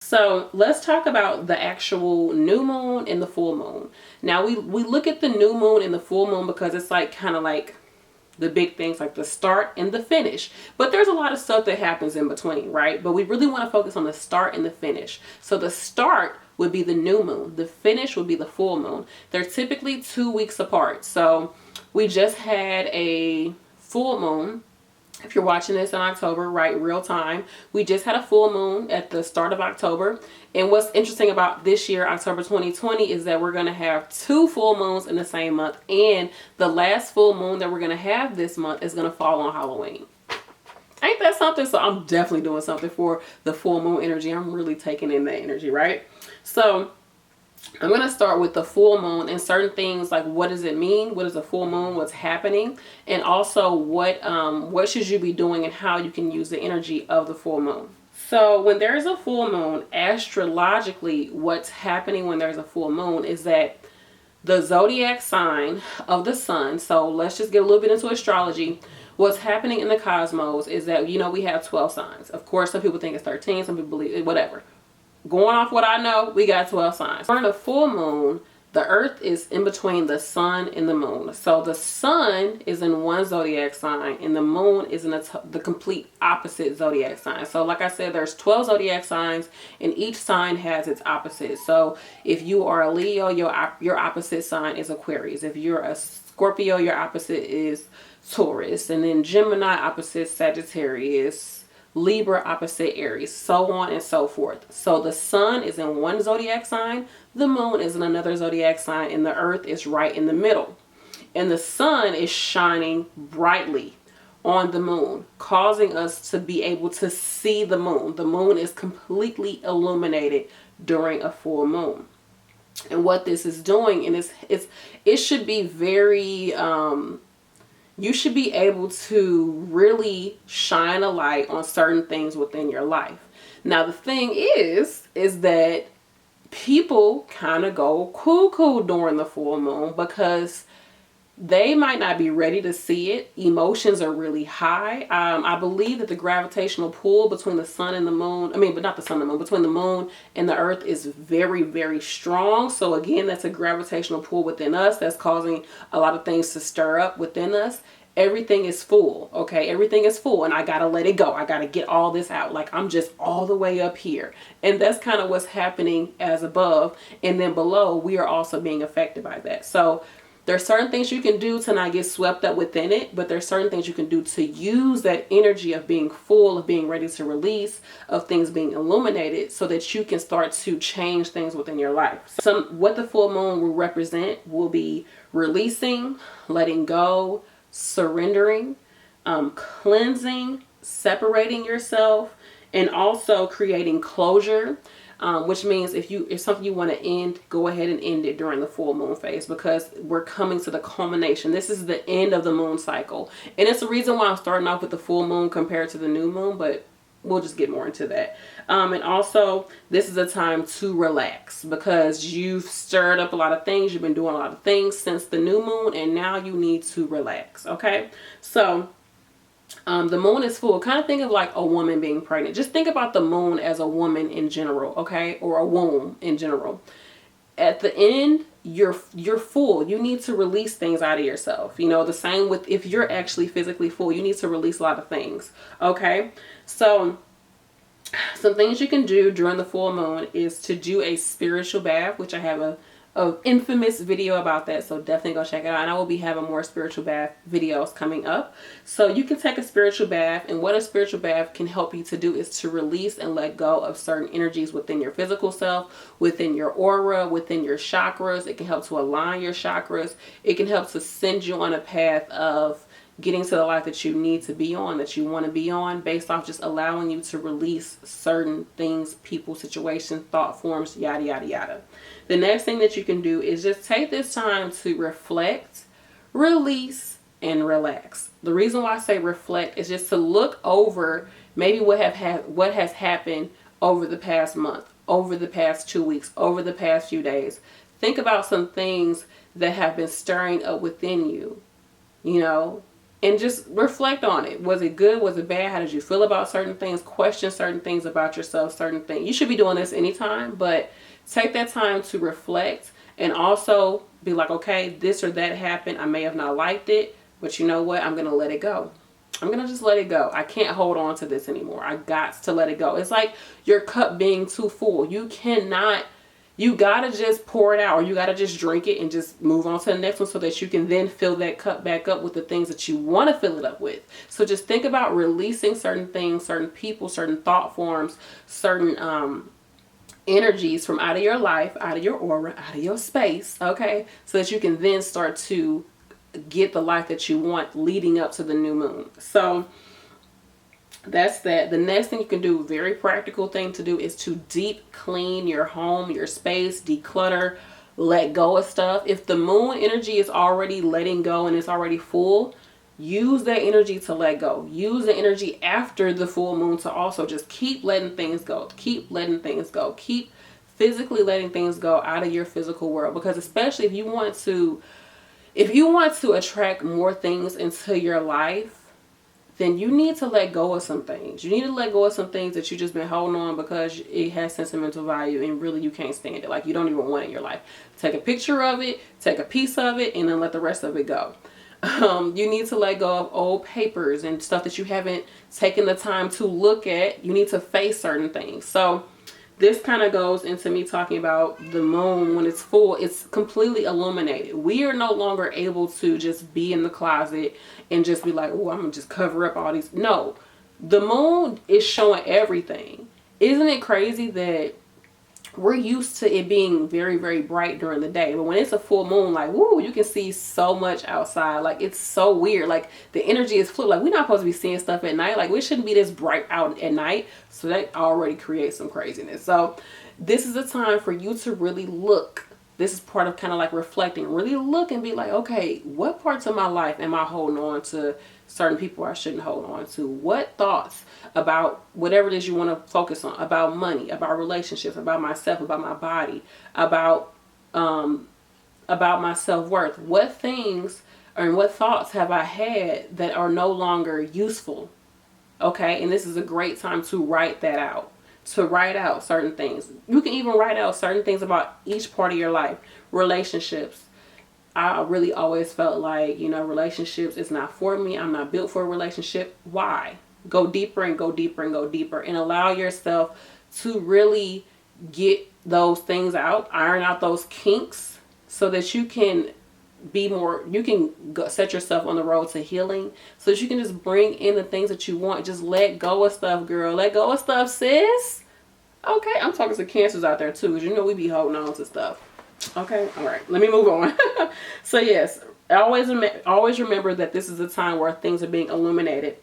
So let's talk about the actual new moon and the full moon. Now we look at the new moon and the full moon because it's like kind of like the big things, like the start and the finish. But there's a lot of stuff that happens in between, right? But we really want to focus on the start and the finish. So the start would be the new moon. The finish would be the full moon. They're typically 2 weeks apart. So we just had a full moon. If you're watching this in October, right, real time, we just had a full moon at the start of October. And what's interesting about this year, October 2020, is that we're going to have 2 full moons in the same month. And the last full moon that we're going to have this month is going to fall on Halloween. Ain't that something? So I'm definitely doing something for the full moon energy. I'm really taking in that energy, right? So I'm going to start with the full moon and certain things like what does it mean? What is a full moon? What's happening? And also what should you be doing and how you can use the energy of the full moon. So when there's a full moon, astrologically, what's happening when there's a full moon is that the zodiac sign of the sun, so let's just get a little bit into astrology. What's happening in the cosmos is that, you know, we have 12 signs. Of course, some people think it's 13, some people believe whatever. Going off what I know, we got 12 signs. During the full moon, the earth is in between the sun and the moon. So the sun is in one zodiac sign and the moon is in the complete opposite zodiac sign. So like I said, there's 12 zodiac signs and each sign has its opposite. So if you are a Leo, your opposite sign is Aquarius. If you're a Scorpio, your opposite is Taurus. And then Gemini opposite Sagittarius. Libra opposite Aries, so on and so forth. So the sun is in one zodiac sign, the moon is in another zodiac sign, and the earth is right in the middle. And the sun is shining brightly on the moon, causing us to be able to see the moon. The moon is completely illuminated during a full moon. And what this is doing, and it should be very you should be able to really shine a light on certain things within your life. Now, the thing is that people kind of go cuckoo during the full moon because they might not be ready to see it. Emotions are really high. I believe that the gravitational pull between the sun and the moon, but not the sun and the moon, between the moon and the earth is very, very strong. So again, that's a gravitational pull within us that's causing a lot of things to stir up within us. Everything is full, okay? Everything is full and I gotta let it go. I gotta get all this out. Like I'm just all the way up here. And that's kind of what's happening as above. And then below, we are also being affected by that. So there's certain things you can do to not get swept up within it, but there's certain things you can do to use that energy of being full, of being ready to release, of things being illuminated so that you can start to change things within your life. So what the full moon will represent will be releasing, letting go, surrendering, cleansing, separating yourself, and also creating closure. Which means if something you want to end, go ahead and end it during the full moon phase because we're coming to the culmination. This is the end of the moon cycle. And it's the reason why I'm starting off with the full moon compared to the new moon, but we'll just get more into that. And also, this is a time to relax because you've stirred up a lot of things. You've been doing a lot of things since the new moon, and now you need to relax, okay? So the moon is full. Kind of think of like a woman being pregnant. Just think about the moon as a woman in general, okay? Or a womb in general. At the end, you're full. You need to release things out of yourself. You know, the same with if you're actually physically full, you need to release a lot of things, okay? So some things you can do during the full moon is to do a spiritual bath, which I have a infamous video about that, so definitely go check it out. And I will be having more spiritual bath videos coming up. So you can take a spiritual bath, and what a spiritual bath can help you to do is to release and let go of certain energies within your physical self, within your aura, within your chakras. It can help to align your chakras. It can help to send you on a path of getting to the life that you need to be on, that you want to be on, based off just allowing you to release certain things, people, situations, thought forms, yada, yada, yada. The next thing that you can do is just take this time to reflect, release, and relax. The reason why I say reflect is just to look over maybe what has happened over the past month, over the past 2 weeks, over the past few days. Think about some things that have been stirring up within you. You know, and just reflect on it. Was it good? Was it bad? How did you feel about certain things? Question certain things about yourself, certain things. You should be doing this anytime, but take that time to reflect and also be like, okay, this or that happened. I may have not liked it, but you know what? I'm going to let it go. I'm going to just let it go. I can't hold on to this anymore. I got to let it go. It's like your cup being too full. You gotta just pour it out, or you gotta just drink it and just move on to the next one so that you can then fill that cup back up with the things that you want to fill it up with. So just think about releasing certain things, certain people, certain thought forms, certain energies from out of your life, out of your aura, out of your space, okay? So that you can then start to get the life that you want leading up to the new moon. So that's that. The next thing you can do, very practical thing to do, is to deep clean your home, your space, declutter, let go of stuff. If the moon energy is already letting go and it's already full, use that energy to let go. Use the energy after the full moon to also just keep letting things go. Keep letting things go. Keep physically letting things go out of your physical world. Because especially if you want to attract more things into your life, then you need to let go of some things. You need to let go of some things that you just been holding on because it has sentimental value and really you can't stand it. Like you don't even want it in your life. Take a picture of it, take a piece of it, and then let the rest of it go. You need to let go of old papers and stuff that you haven't taken the time to look at. You need to face certain things. So this kind of goes into me talking about the moon when it's full. It's completely illuminated. We are no longer able to just be in the closet and just be like, oh, I'm going to just cover up all these. No, the moon is showing everything. Isn't it crazy that we're used to it being very, very bright during the day, but when it's a full moon, like, woo, you can see so much outside. Like, it's so weird. Like, the energy is fluid. Like, we're not supposed to be seeing stuff at night. Like, we shouldn't be this bright out at night. So that already creates some craziness. So this is a time for you to really look. This is part of kind of like reflecting. Really look and be like, okay, what parts of my life am I holding on to certain people I shouldn't hold on to? What thoughts about whatever it is you want to focus on, about money, about relationships, about myself, about my body, about my self-worth? What things and what thoughts have I had that are no longer useful? Okay, and this is a great time to write that out. To write out certain things. You can even write out certain things about each part of your life. Relationships. I really always felt like, relationships is not for me. I'm not built for a relationship. Why? Go deeper and go deeper and go deeper and allow yourself to really get those things out, iron out those kinks so that you can set yourself on the road to healing so that you can just bring in the things that you want. Just let go of stuff, girl. Let go of stuff, sis. Okay, I'm talking to cancers out there too, because we be holding on to stuff. Okay, all right, let me move on. So yes, always remember that this is a time where things are being illuminated.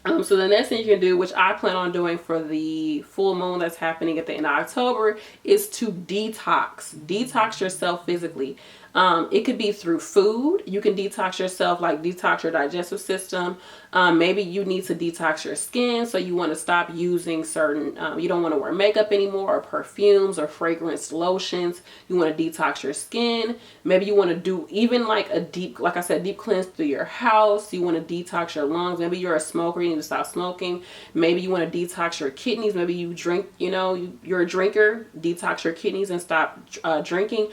So the next thing you can do, which I plan on doing for the full moon that's happening at the end of October, is to detox. Detox yourself physically. It could be through food. You can detox yourself, like detox your digestive system. Maybe you need to detox your skin. So you want to stop using certain, you don't want to wear makeup anymore, or perfumes or fragrance lotions. You want to detox your skin. Maybe you want to do even like a deep cleanse through your house. You want to detox your lungs. Maybe you're a smoker, you need to stop smoking. Maybe you want to detox your kidneys. Maybe you drink, you're a drinker, detox your kidneys and stop drinking.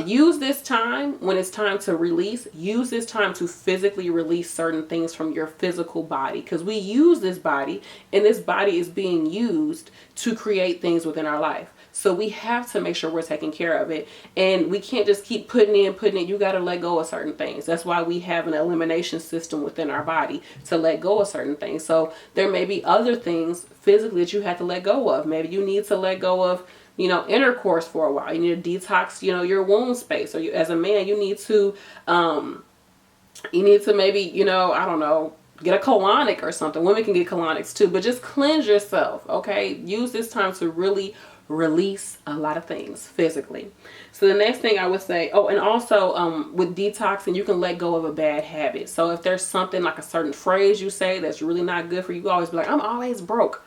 Use this time when it's time to release. Use this time to physically release certain things from your physical body, because we use this body and this body is being used to create things within our life. So we have to make sure we're taking care of it, and we can't just keep putting in. You got to let go of certain things. That's why we have an elimination system within our body to let go of certain things. So there may be other things physically that you have to let go of. Maybe you need to let go of intercourse for a while. You need to detox, your womb space. Or as a man, you need to maybe, I don't know, get a colonic or something. Women can get colonics too, but just cleanse yourself. Okay. Use this time to really release a lot of things physically. So the next thing I would say, and also with detoxing, you can let go of a bad habit. So if there's something like a certain phrase you say that's really not good for you, you always be like, I'm always broke.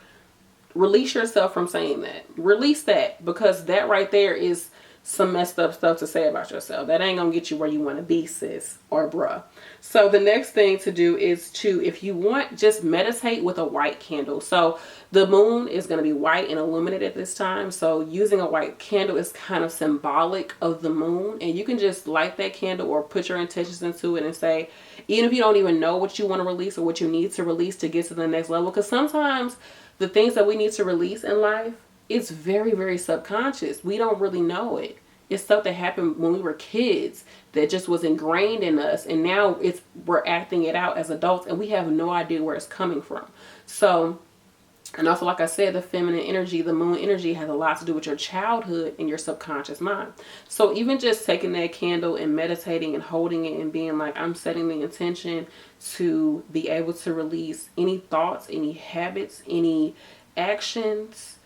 Release yourself from saying that. Release that, because that right there is some messed up stuff to say about yourself. That ain't gonna get you where you want to be, sis or bruh. So the next thing to do is to, if you want, just meditate with a white candle. So the moon is going to be white and illuminated at this time. So using a white candle is kind of symbolic of the moon. And you can just light that candle or put your intentions into it and say, even if you don't even know what you want to release or what you need to release to get to the next level. Because sometimes the things that we need to release in life, it's very, very subconscious. We don't really know it. It's stuff that happened when we were kids that just was ingrained in us. And now we're acting it out as adults and we have no idea where it's coming from. So, and also, like I said, the feminine energy, the moon energy has a lot to do with your childhood and your subconscious mind. So even just taking that candle and meditating and holding it and being like, I'm setting the intention to be able to release any thoughts, any habits, any actions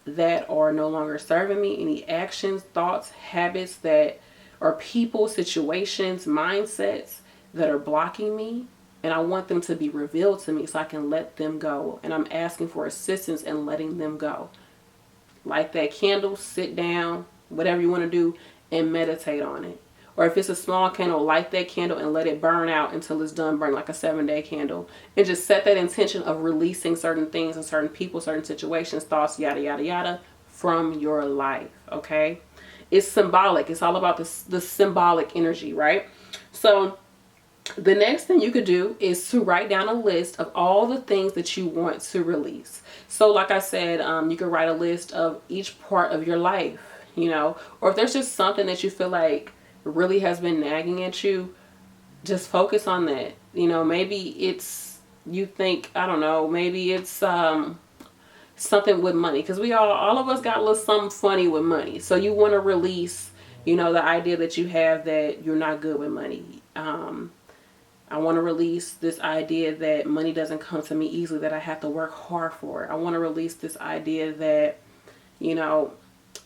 that are no longer serving me, any actions, thoughts, habits that are people, situations, mindsets that are blocking me. And I want them to be revealed to me so I can let them go. And I'm asking for assistance in letting them go. Light that candle, sit down, whatever you want to do, and meditate on it. Or if it's a small candle, light that candle and let it burn out until it's done burning, like a 7-day candle. And just set that intention of releasing certain things and certain people, certain situations, thoughts, yada, yada, yada, from your life, okay? It's symbolic. It's all about the symbolic energy, right? So the next thing you could do is to write down a list of all the things that you want to release. So like I said, you could write a list of each part of your life, you know, or if there's just something that you feel like really has been nagging at you, just focus on that. You know, maybe it's, you think, I don't know, maybe it's something with money, because all of us got a little something funny with money. So you want to release, you know, the idea that you have that you're not good with money. I want to release this idea that money doesn't come to me easily, that I have to work hard for it. I want to release this idea that, you know,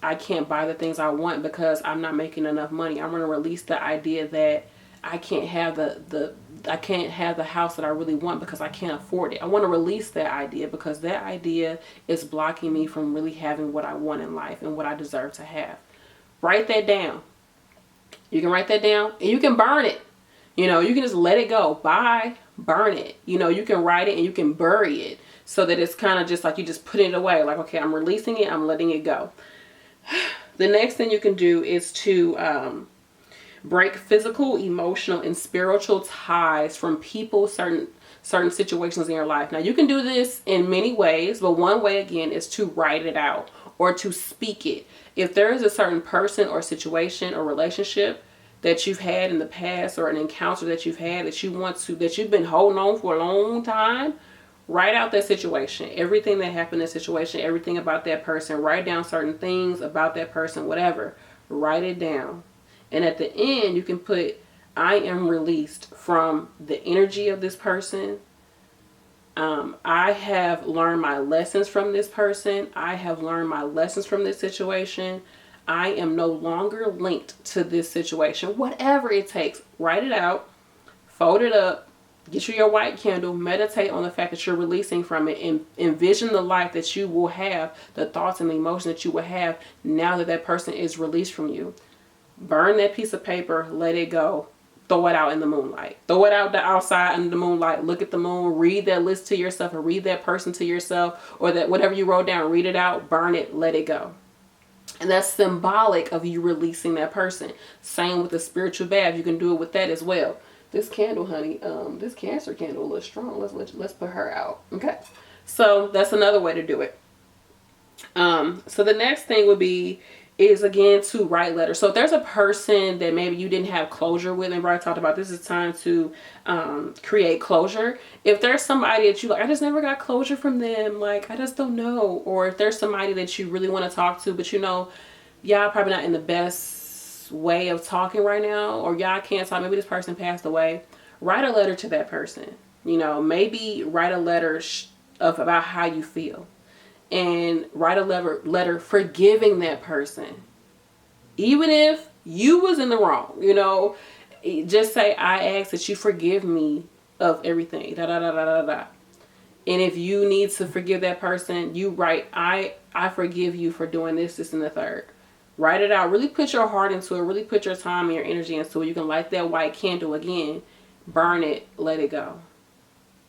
I can't buy the things I want because I'm not making enough money. I'm going to release the idea that I can't have the house that I really want because I can't afford it. I want to release that idea because that idea is blocking me from really having what I want in life and what I deserve to have. Write that down. You can write that down and you can burn it. You know, you can just let it go. Bye. Burn it. You know, you can write it and you can bury it so that it's kind of just like you just put it away. Like, okay, I'm releasing it. I'm letting it go. The next thing you can do is to break physical, emotional, and spiritual ties from people, certain situations in your life. Now, you can do this in many ways, but one way, again, is to write it out or to speak it. If there is a certain person or situation or relationship that you've had in the past, or an encounter that you've had that you've been holding on for a long time, write out that situation, everything that happened in that situation, everything about that person. Write down certain things about that person, whatever. Write it down. And at the end, you can put, I am released from the energy of this person. I have learned my lessons from this person. I have learned my lessons from this situation. I am no longer linked to this situation. Whatever it takes, write it out, fold it up, get you your white candle, meditate on the fact that you're releasing from it, and envision the life that you will have, the thoughts and the emotions that you will have now that that person is released from you. Burn that piece of paper, let it go, throw it out in the moonlight. Throw it out the outside in the moonlight, look at the moon, read that list to yourself or read that person to yourself, or that whatever you wrote down, read it out, burn it, let it go. And that's symbolic of you releasing that person. Same with the spiritual bath. You can do it with that as well. This candle, honey, this Cancer candle, a little strong. Let's put her out. Okay. So that's another way to do it. So the next thing would be is, again, to write letters. So if there's a person that maybe you didn't have closure with, and I talked about, this is time to create closure. If there's somebody that you like, I just never got closure from them, like I just don't know. Or if there's somebody that you really want to talk to, but you know, y'all probably not in the best way of talking right now, or y'all can't talk, maybe this person passed away, write a letter to that person. You know, maybe write a letter about how you feel. And write a letter forgiving that person. Even if you was in the wrong, you know, just say, I ask that you forgive me of everything. Da, da, da, da, da, da. And if you need to forgive that person, you write, I forgive you for doing this, this, and the third. Write it out. Really put your heart into it. Really put your time and your energy into it. You can light that white candle again, burn it, let it go.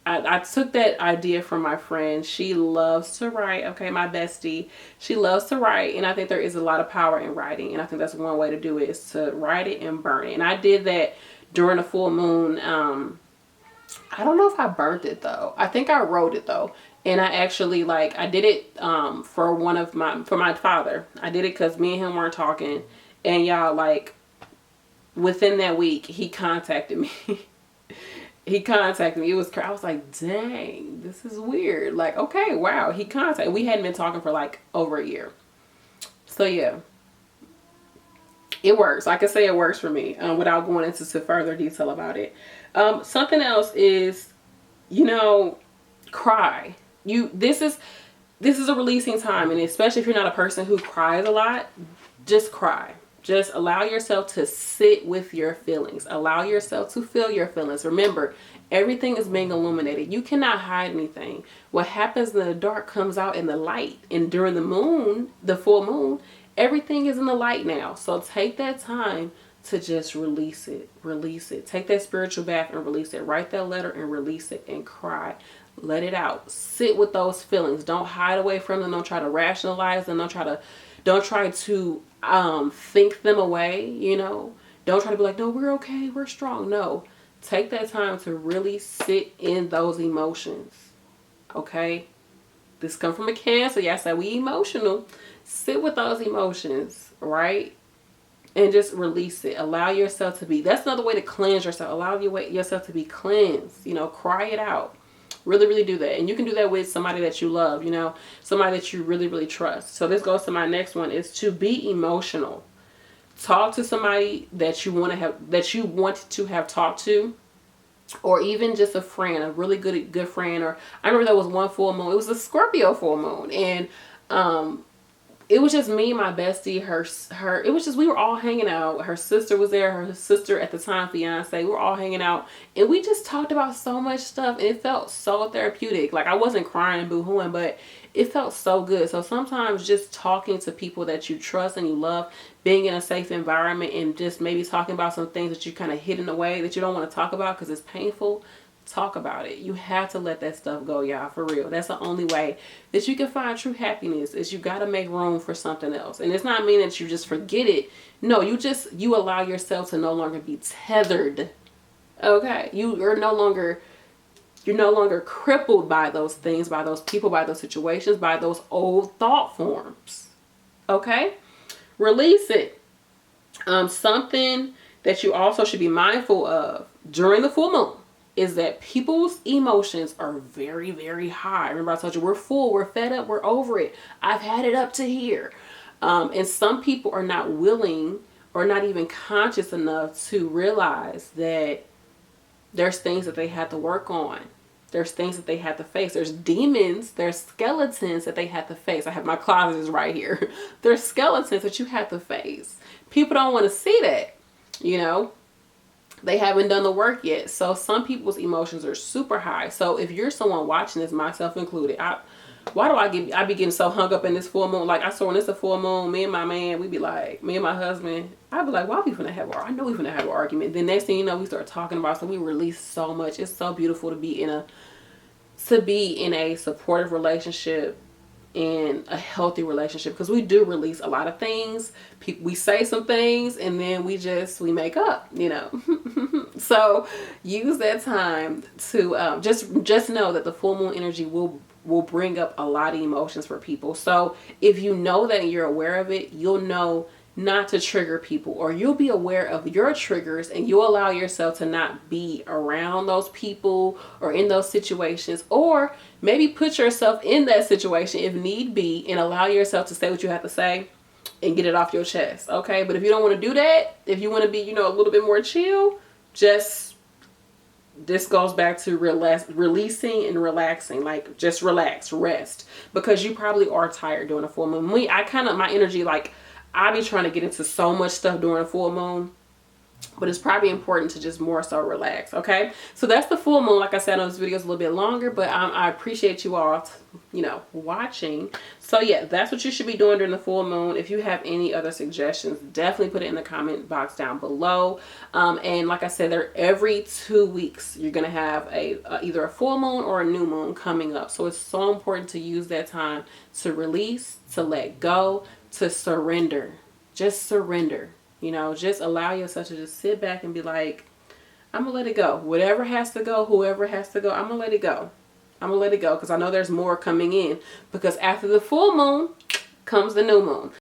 I took that idea from my friend. She loves to write. Okay, my bestie. She loves to write, and I think there is a lot of power in writing. And I think that's one way to do it, is to write it and burn it. And I did that during the full moon. I don't know if I burnt it though. I think I wrote it though. And I actually, like, I did it for my father. I did it because me and him weren't talking. And y'all, like, within that week, he contacted me. He contacted me. It was, I was like, dang, this is weird. Like, okay, wow. He contacted. We hadn't been talking for like over a year. So yeah, it works. I can say it works for me without going into further detail about it. Something else is, you know, cry. This is a releasing time, and especially if you're not a person who cries a lot, just cry. Just allow yourself to sit with your feelings. Allow yourself to feel your feelings. Remember, everything is being illuminated. You cannot hide anything. What happens in the dark comes out in the light. And during the moon, the full moon, everything is in the light now. So take that time to just release it. Release it. Take that spiritual bath and release it. Write that letter and release it and cry. Let it out. Sit with those feelings. Don't hide away from them. Don't try to rationalize them. Don't try to think them away, you know. Don't try to be like, no, we're okay, we're strong. No, take that time to really sit in those emotions. Okay, this comes from a Cancer. Yes, we emotional. Sit with those emotions, right? And just release it. Allow yourself to be. That's another way to cleanse yourself. Allow yourself to be cleansed. You know, cry it out. Really, really do that. And you can do that with somebody that you love, you know, somebody that you really, really trust. So this goes to my next one, is to be emotional. Talk to somebody that you want to have talked to, or even just a friend, a really good friend. Or I remember there was one full moon. It was a Scorpio full moon, and it was just me, my bestie, it was just, we were all hanging out. Her sister was there, her sister at the time, fiance. We were all hanging out, and we just talked about so much stuff, and it felt so therapeutic. Like, I wasn't crying and boo-hooing, but it felt so good. So sometimes just talking to people that you trust and you love, being in a safe environment, and just maybe talking about some things that you kind of hidden away that you don't want to talk about because it's painful. Talk about it. You have to let that stuff go, y'all, for real. That's the only way that you can find true happiness, is you got to make room for something else. And it's not mean that you just forget it. No, you allow yourself to no longer be tethered. Okay, you're no longer crippled by those things, by those people, by those situations, by those old thought forms. Okay, release it. Something that you also should be mindful of during the full moon is that people's emotions are very, very high. Remember, I told you, we're full, we're fed up, we're over it. I've had it up to here. And some people are not willing or not even conscious enough to realize that there's things that they have to work on. There's things that they have to face. There's demons, there's skeletons that they have to face. I have my closets right here. There's skeletons that you have to face. People don't want to see that, you know. They haven't done the work yet. So some people's emotions are super high. So if you're someone watching this, myself included, I be getting so hung up in this full moon. Like, I saw when it's a full moon, me and my man, we be like, me and my husband, I'd be like, why we finna have I know we finna have an argument. Then next thing you know, we start talking about, so we release so much. It's so beautiful to be in a supportive relationship, in a healthy relationship, because we do release a lot of things. We say some things, and then we make up, you know. So use that time to just know that the full moon energy will bring up a lot of emotions for people. So if you know that, you're aware of it, you'll know not to trigger people, or you'll be aware of your triggers, and you'll allow yourself to not be around those people or in those situations, or maybe put yourself in that situation if need be, and allow yourself to say what you have to say and get it off your chest. Okay, but if you don't want to do that, if you want to be, you know, a little bit more chill, this goes back to releasing and relaxing. Like, just relax, rest, because you probably are tired during a full moon. My energy, like, I be trying to get into so much stuff during a full moon. but it's probably important to just more so relax. Okay, so that's the full moon. Like I said, I know this video is a little bit longer, but I appreciate you all watching. So yeah, that's what you should be doing during the full moon. If you have any other suggestions, definitely put it in the comment box down below. And like I said, they're every 2 weeks you're gonna have either a full moon or a new moon coming up. So it's so important to use that time to release, to let go, to surrender. Just surrender. Just allow yourself to just sit back and be like, I'm going to let it go. Whatever has to go, whoever has to go, I'm going to let it go. I'm going to let it go because I know there's more coming in. Because after the full moon comes the new moon.